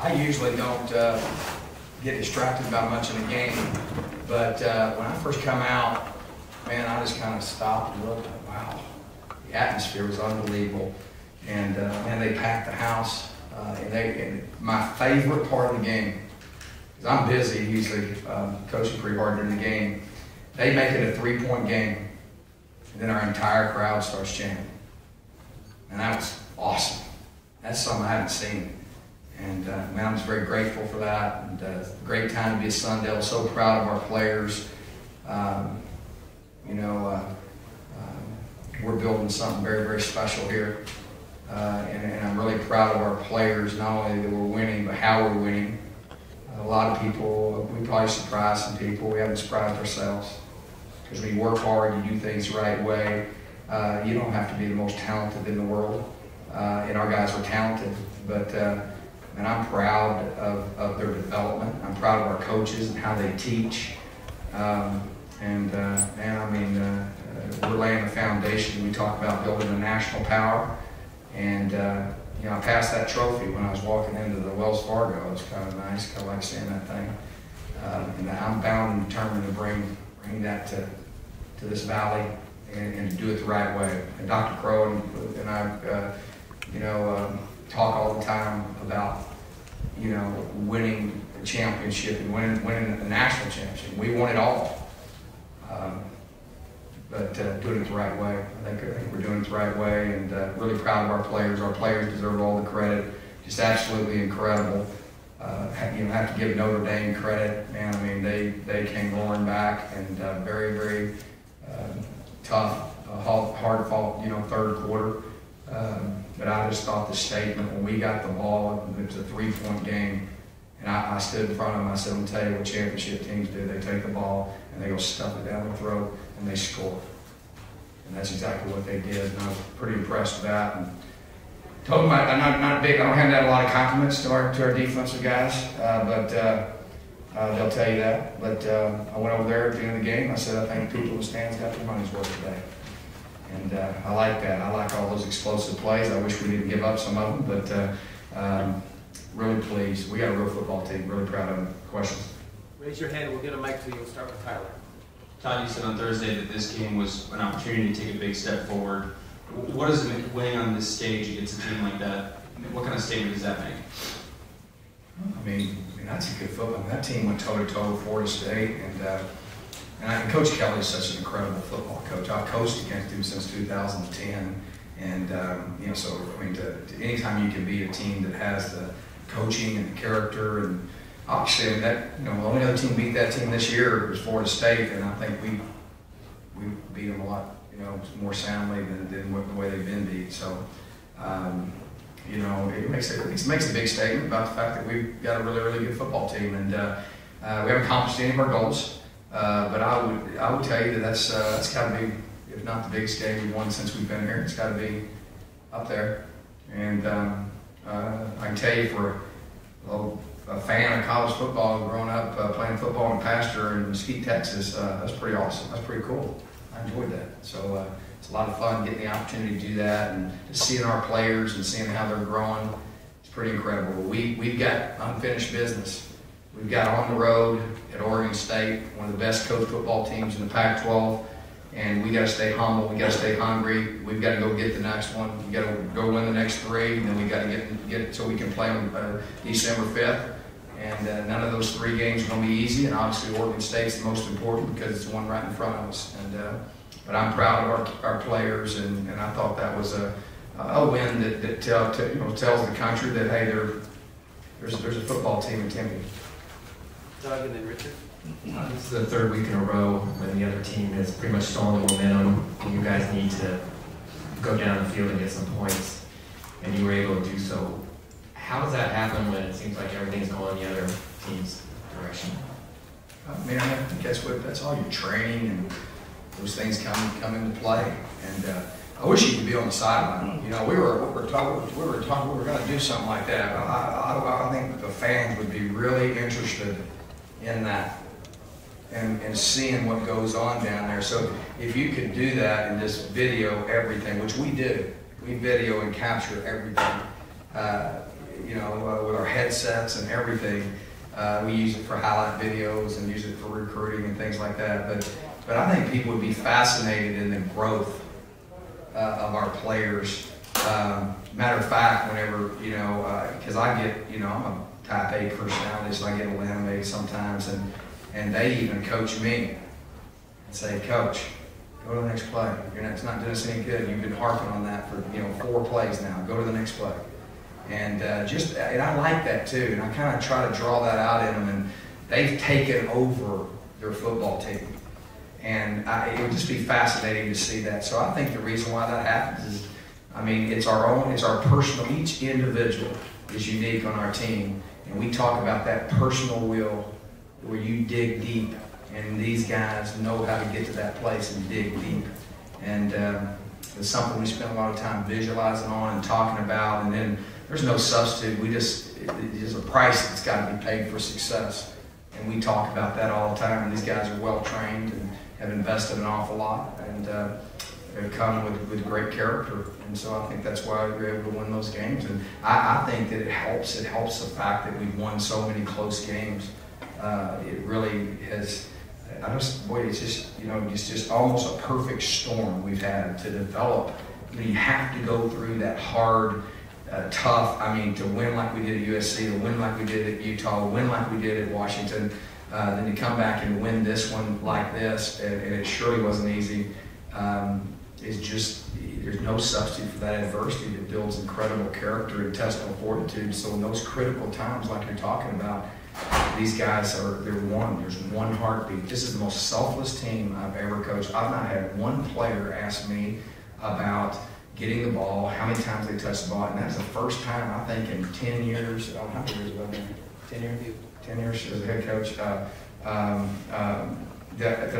I usually don't get distracted by much in the game, but when I first come out, man, I just kind of stopped and looked. Wow, the atmosphere was unbelievable, and man, they packed the house. And my favorite part of the game, because I'm busy usually coaching pretty hard during the game, they make it a 3-point game, and then our entire crowd starts chanting, and that was awesome. That's something I haven't seen. And man, I'm just very grateful for that. And it's a great time to be a Sun Devil. So proud of our players. We're building something very, very special here. And I'm really proud of our players, not only that we're winning, but how we're winning. A lot of people, we probably surprised some people. We haven't surprised ourselves. Because when you work hard, you do things the right way, you don't have to be the most talented in the world. And our guys are talented. But and I'm proud of their development. I'm proud of our coaches and how they teach. We're laying the foundation. We talk about building a national power. And I passed that trophy when I was walking into the Wells Fargo. It was kind of nice, kind of like seeing that thing. And I'm bound and determined to bring that to this valley and to do it the right way. And Dr. Crow and I, talk all the time about, winning a championship and winning a national championship. We won it all, but doing it the right way. I think we're doing it the right way, and really proud of our players. Our players deserve all the credit. Just absolutely incredible. Have to give Notre Dame credit, man. I mean, they came roaring back, and very, very tough, hard-fought, third quarter. But I just thought the statement when we got the ball, it was a 3-point game, and I stood in front of them. I said, "I'm gonna tell you what championship teams do. They take the ball and they go stuff it down their throat and they score." And that's exactly what they did, and I was pretty impressed with that. And told them I'm not big. I don't hand out a lot of compliments to our defensive guys, but they'll tell you that. But I went over there at the end of the game. I said, "I think people in the stands got their money's worth today." And I like that. I like all those explosive plays. I wish we didn't give up some of them, but really pleased. We got a real football team. Really proud of them. Questions? Raise your hand. We'll get a mic to you. We'll start with Tyler. Todd, you said on Thursday that this game was an opportunity to take a big step forward. What does it make winning on this stage against a team like that? What kind of statement does that make? I mean that's a good football. That team went toe-to-toe with Florida State, and Coach Kelly is such an incredible football coach. I've coached against him since 2010, and anytime you can beat a team that has the coaching and the character, and obviously the only other team beat that team this year was Florida State, and I think we beat them a lot more soundly than the way they've been beat. So it makes a big statement about the fact that we've got a really, really good football team, and we haven't accomplished any of our goals. But I would tell you that that's got to be, if not the biggest game we've won since we've been here. It's got to be up there. And I can tell you, for a fan of college football, growing up playing football in Pasture in Mesquite, Texas, that's pretty awesome. That's pretty cool. I enjoyed that. So it's a lot of fun getting the opportunity to do that, and just seeing our players and seeing how they're growing. It's pretty incredible. We've got unfinished business. We've got on the road at Oregon State, one of the best coached football teams in the Pac-12, and we got to stay humble. We got to stay hungry. We've got to go get the next one. We got to go win the next 3, and then we got to get it so we can play on December 5th. And none of those 3 games are going to be easy. And obviously, Oregon State's the most important because it's the one right in front of us. But I'm proud of our players, and I thought that was a win that tells the country that hey, there's a football team in Tempe. Doug and then Richard. This is the 3rd week in a row when the other team has pretty much stolen the momentum. You guys need to go down the field and get some points, and you were able to do so. How does that happen when it seems like everything's going the other team's direction? I think that's all your training, and those things come into play. And I wish you could be on the sideline. We were talking. We were going to do something like that. I think the fans would be really interested in that and seeing what goes on down there. So if you could do that and just video everything, which we do, we video and capture everything. with our headsets and everything. We use it for highlight videos and use it for recruiting and things like that. But I think people would be fascinated in the growth of our players. Matter of fact, whenever, because I get, I'm a type A personality, so I get eliminated sometimes, and they even coach me and say, Coach, go to the next play. It's not doing us any good. You've been harping on that for 4 plays now. Go to the next play. And I like that too. And I kind of try to draw that out in them. And they've taken over their football team. And it would just be fascinating to see that. So I think the reason why that happens is, it's our personal, each individual is unique on our team. And we talk about that personal will where you dig deep. And these guys know how to get to that place and dig deep. And it's something we spend a lot of time visualizing on and talking about. And then there's no substitute. There's a price that's got to be paid for success. And we talk about that all the time. And these guys are well trained and have invested an awful lot. And they've come with great character. And so I think that's why we're able to win those games. And I think that it helps. It helps the fact that we've won so many close games. It really has. It's just almost a perfect storm we've had to develop. You have to go through that hard, tough. To win like we did at USC, to win like we did at Utah, to win like we did at Washington, then to come back and win this one like this, and it surely wasn't easy. There's no substitute for that adversity that builds incredible character and intestinal fortitude. So in those critical times, like you're talking about, these guys there's one heartbeat. This is the most selfless team I've ever coached. I've not had one player ask me about getting the ball, how many times they touched the ball, and that's the first time, I think, in 10 years, how many years have I been? 10 years? 10 years as a head coach, that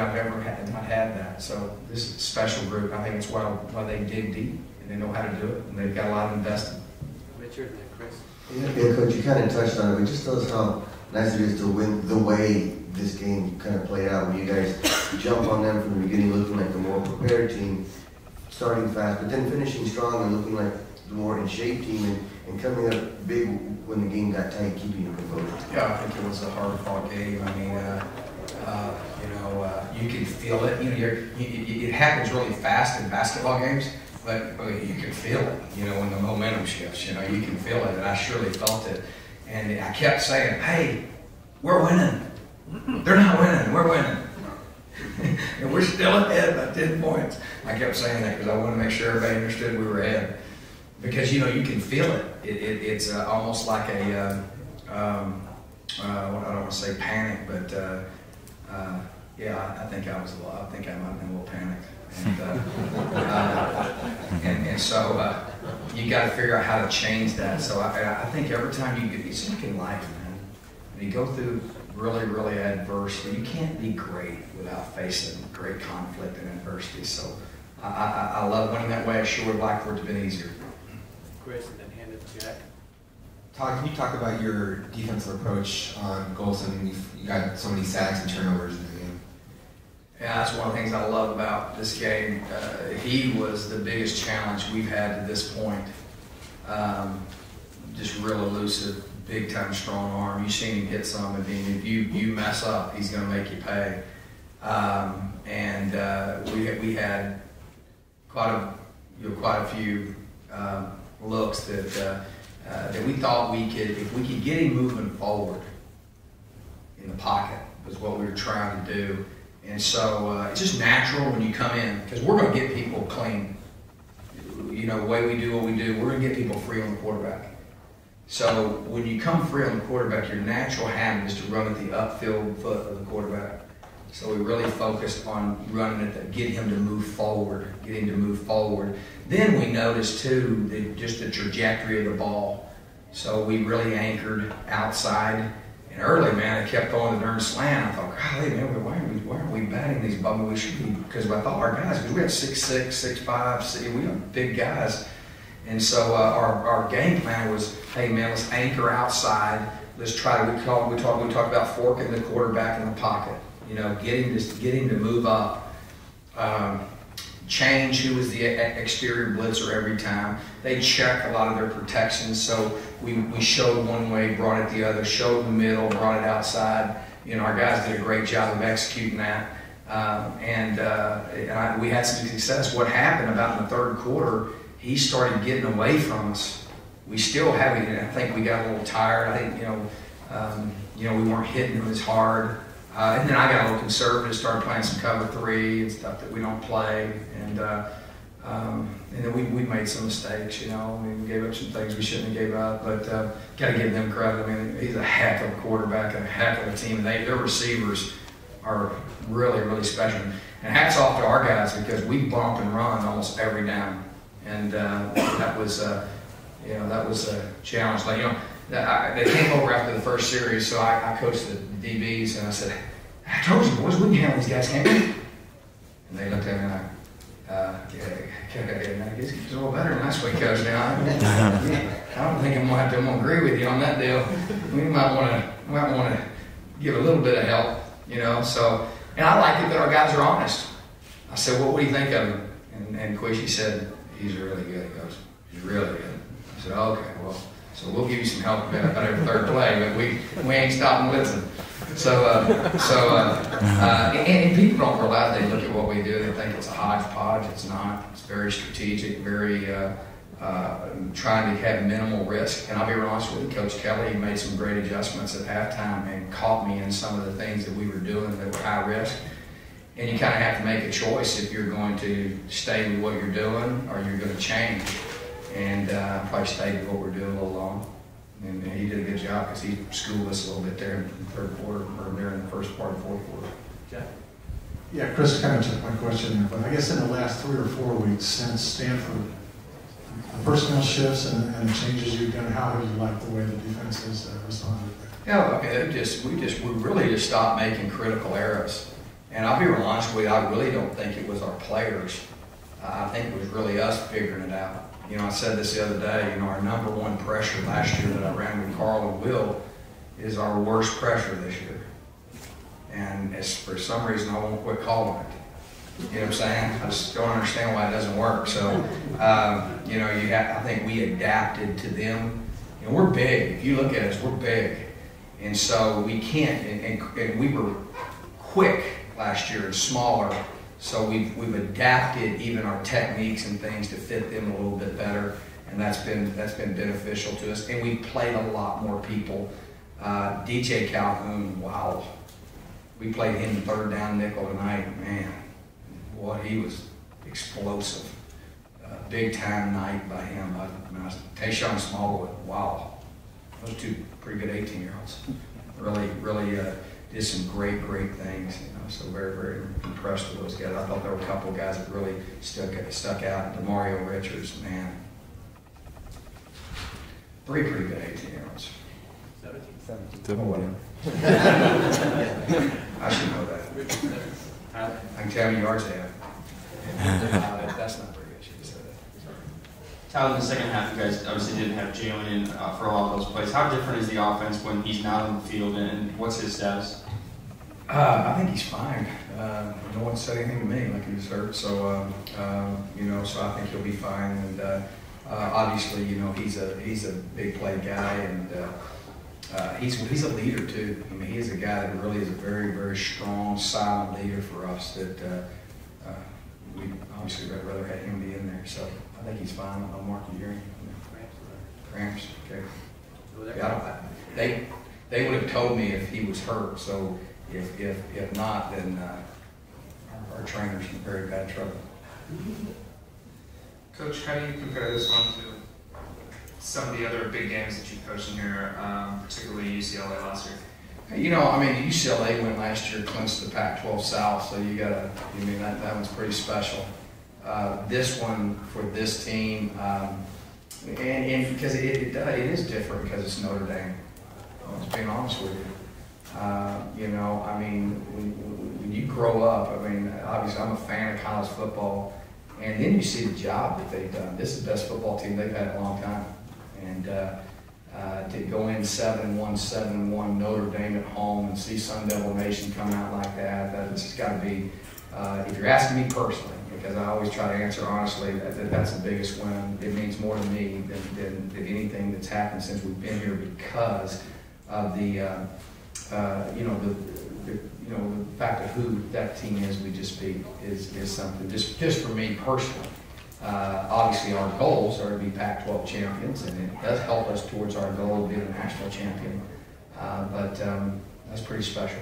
I've ever not had that. So this is a special group. I think it's why they dig deep, and they know how to do it, and they've got a lot invested. Richard and Chris. Yeah, Coach, you kind of touched on it, but just tell us how nice it is to win the way this game kind of played out, when you guys jump on them from the beginning looking like the more prepared team, starting fast, but then finishing strong and looking like the more in shape team, and coming up big when the game got tight, keeping your composure. Yeah, I think it was a hard-fought game. You can feel it. It happens really fast in basketball games, but you can feel it, when the momentum shifts. You can feel it, and I surely felt it. And I kept saying, hey, we're winning. They're not winning, we're winning. And we're still ahead by 10 points. I kept saying that because I wanted to make sure everybody understood we were ahead. Because, you can feel it. It's almost like a, I don't want to say panic, but I think I might have been a little panicked. And so you got to figure out how to change that. So I think every time it's like in life, man. When you go through really, really adversity, you can't be great without facing great conflict and adversity. So I love winning that way. I sure would like for it to have been easier. Chris, and then hand it to Jack. Todd, can you talk about your defensive approach on goals? You got so many sacks and turnovers in the game. Yeah, that's one of the things I love about this game. He was the biggest challenge we've had to this point. Just real elusive, big-time strong arm. You've seen him hit some. If you mess up, he's going to make you pay. We had quite a few looks that we thought if we could get him moving forward in the pocket, was what we were trying to do. And so it's just natural when you come in, because we're going to get people clean. The way we do what we do, we're going to get people free on the quarterback. So when you come free on the quarterback, your natural habit is to run at the upfield foot of the quarterback. So we really focused on running it, get him to move forward, Then we noticed too, just the trajectory of the ball. So we really anchored outside. And early, man, I kept throwing the darn slant. I thought, golly, man, why aren't we batting these bums? We should be, because I thought our guys, because we had 6'6", 6'5", we have big guys. And so our game plan was, hey, man, let's anchor outside. Let's try to, we talked about forking the quarterback in the pocket. Get him to move up. change who was the exterior blitzer every time. They check a lot of their protections, so we showed one way, brought it the other, showed the middle, brought it outside. You know, our guys did a great job of executing that. We had some success. What happened about in the third quarter, he started getting away from us. We still have it. I think we got a little tired. I think, we weren't hitting him as hard. And then I got a little conservative, started playing some cover 3 and stuff that we don't play. And then we made some mistakes, you know. I mean, we gave up some things we shouldn't have gave up, but got to give them credit. I mean, he's a heck of a quarterback and a heck of a team. And their receivers are really, really special. And hats off to our guys because we bump and run almost every down. And that was a challenge. Like, they came over after the first series, so I coached the DBs, and I said, I told you, boys, we can handle these guys, can't we? And they looked at me and I guess he's a little better than last week, Coach. Now, I don't think I'm going to agree with you on that deal. We might want to give a little bit of help, you know. So, and I like it that our guys are honest. I said, well, what do you think of him? And Quishy said, he's really good. He goes, he's really good. I said, okay, well, so we'll give you some help about every third play, but we ain't stopping blitzing. And people don't realize, they look at what we do, they think it's a hodgepodge. It's not. It's very strategic, very trying to have minimal risk. And I'll be honest with you, Coach Kelly made some great adjustments at halftime and caught me in some of the things that we were doing that were high risk. And you kind of have to make a choice if you're going to stay with what you're doing or you're going to change. And probably stayed with what we're doing a little long. And he did a good job because he schooled us a little bit there in the third quarter or there in the first part of the fourth quarter. Jeff? Yeah, Chris kind of took my question, but I guess in the last 3 or 4 weeks since Stanford, the personnel shifts and the changes you've done, how have you liked the way the defense has responded? Yeah, I mean, we really just stopped making critical errors. And I'll be real honest with you, I really don't think it was our players. I think it was really us figuring it out. You know, I said this the other day, our number one pressure last year that I ran with Carl and Will is our worst pressure this year. And for some reason, I won't quit calling it. You know what I'm saying? I just don't understand why it doesn't work. So, I think we adapted to them. We're big. If you look at us, we're big. And so we can't, and we were quick last year and smaller. So we've adapted even our techniques and things to fit them a little bit better, and that's been beneficial to us. And we played a lot more people. DJ Calhoun, wow, we played him third down nickel tonight. Man, what he was explosive. Big time night by him. Tayshawn Smallwood, wow, those two pretty good 18-year-olds. Really did some great things. So very, very impressed with those guys. I thought there were a couple of guys that really stuck out. DeMario Richards, man. 3 pretty good 18-year-olds. 17. I should know that. I can tell you yards they have. That's not very good. Should have said that. Tyler, in the second half, you guys obviously didn't have Jalen in for a lot of those plays. How different is the offense when he's not on the field, and what's his status? I think he's fine. No one said anything to me like he was hurt, so so I think he'll be fine. And obviously, he's a big play guy, and he's a leader too. I mean, he is a guy that really is a very, very strong, silent leader for us. That we obviously would rather have him be in there. So I think he's fine. I'll mark you hearing. Cramps. Okay. Yeah, they would have told me if he was hurt. So. If not, then our trainer's in very bad trouble. Coach, how do you compare this one to some of the other big games that you've coached in here, particularly UCLA last year? UCLA went last year, clinched the Pac-12 South, so that one's pretty special. This one for this team, and because it is different because it's Notre Dame. I was being honest with you. When you grow up, obviously I'm a fan of college football, and then you see the job that they've done. This is the best football team they've had in a long time. And to go in 7-1 Notre Dame at home and see Sun Devil Nation come out like that, that's got to be, if you're asking me personally, because I always try to answer honestly that that's the biggest win. It means more to me than anything that's happened since we've been here, because of the fact of who that team is we just beat is something just for me personally. Obviously, our goals are to be Pac-12 champions, and it does help us towards our goal of being a national champion. But that's pretty special.